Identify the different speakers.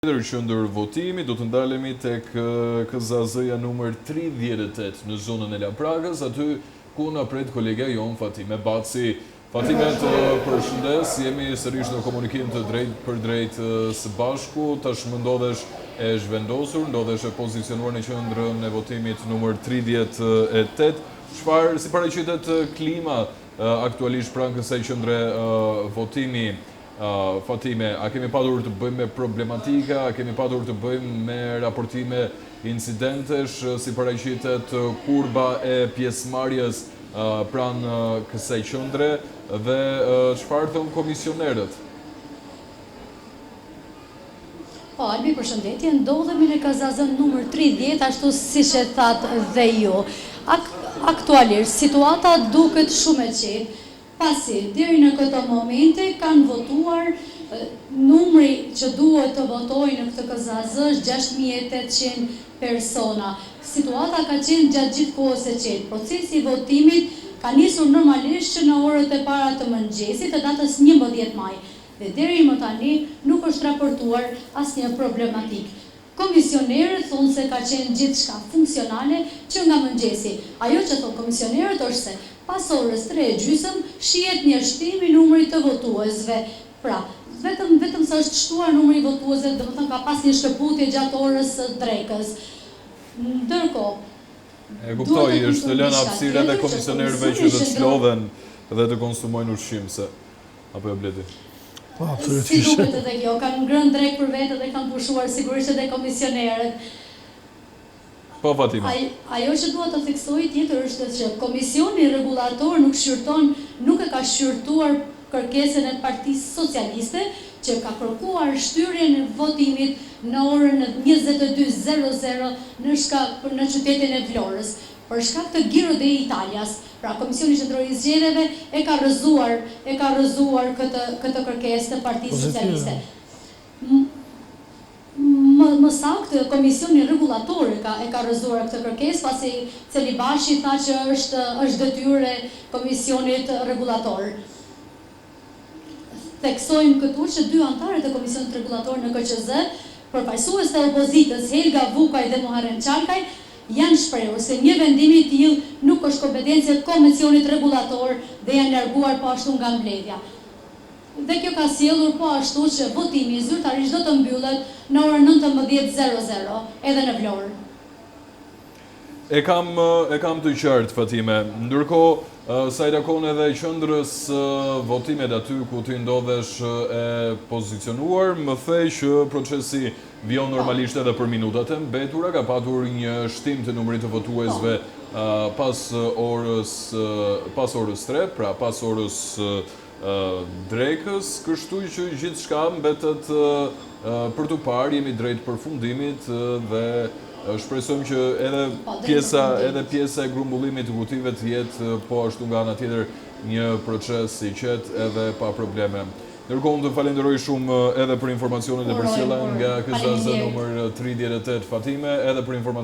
Speaker 1: Që ndër votimi do të ndalemi tek KZZ-ja numër 38 në zonën e Laprakës, aty ku na pret kolega jon Fatime Baci. Fatime, të përshëndes, jemi sërish në komunikim të drejt për drejt së bashku, tashmë ndodhesh e zhvendosur, ndodhesh e pozicionuar në qendrën e votimit numër 38. Çfarë si paraqitet klima aktualisht pranë kësaj qendre votimi? Fatime, a kemi patur të bëjmë me problematika, a kemi patur të bëjmë me raportime incidentesh, si paraqitet kurba e pjesëmarrjes pranë kësaj qendre dhe çfarë thon komisionerët?
Speaker 2: Po, Albi, përshëndetje, ndodhemi në KZZ numër 30, ashtu siç e thatë dhe ju. Aktualisht, situata duket shumë e qetë, pasi deri në këto momente kanë votuar numri që duhet të votojnë në këtë KZZ është 6800 persona. Situata ka qenë gjatë gjithë kohës së qetë. Procesi i votimit ka nisur normalisht që në orët e para të mëngjesit të datës 11 maj. Dhe deri më tani nuk është raportuar asnjë problematik. Komisionerët thonë se ka qenë gjithçka funksionale që nga mëngjesi. Ajo që thonë komisionerët është se pas orës 3:30 shihet një shtim i numrit të votuesve. Pra, vetëm sa është shtuar numri i votuesve, domethënë ka pas një shkëputje gjatë orës së drekës. Ndërkohë,
Speaker 1: e kuptoj, është lënë hapësirë edhe komisionerëve që të çlodhen dhe të konsumojnë ushqim se apo jo Bledi?
Speaker 2: Po, absolutisht. Si duket edhe kjo, kanë ngrënë drek për vete dhe kanë pushuar sigurisht edhe komisionerët.
Speaker 1: Po, Fatime.
Speaker 2: Ajo që dua të theksoj tjetër është që komisioni rregullator nuk e ka shqyrtuar kërkesën e Partisë Socialiste që ka kërkuar shtyrjen e votimit në orën 22:00 në qytetin e Vlorës. Për shkak të Giro d'Italias, pra Komisioni Qendror i Zgjedhjeve e ka rrëzuar këtë kërkesë të Partisë Socialiste. Më saktë, Komisioni Rregullator e ka rrëzuar këtë kërkesë, pasi Celibashi tha që është detyrë e Komisionit Rregullator. Theksojmë këtu që 2 anëtarët e Komisionit Rregullator në KQZ, përfaqësues të opozitës Helga Vukaj dhe Muharrem Çarkaj, janë shprehur se një vendim i tillë nuk është kompetencë e Komisionit Rregullator dhe janë larguar po ashtu nga mbledhja. Dhe kjo ka sjellur po ashtu që votimi zyrtarisht do të mbyllet në orën 19:00 edhe në Vlorë.
Speaker 1: E kam të qartë, Fatime. Ndërkohë, sa i takon edhe qendrës votimet aty ku ti ndodhesh e pozicionuar, më the që procesi vijon normalisht edhe për minutat e mbetura, ka patur një shtim të numrit të votuesve pas orës 3, pra pas orës drekës, kështu që gjithçka mbetet për të parë, jemi drejt përfundimit dhe shpresojmë që edhe pjesa e grumbullimit të votimeve të jetë po ashtu nga ana tjetër një proces i qetë edhe pa probleme. Ndërkohë të falenderoj shumë edhe për informacionet e përcjella nga KZZ numër 38 Fatime, edhe për informacionet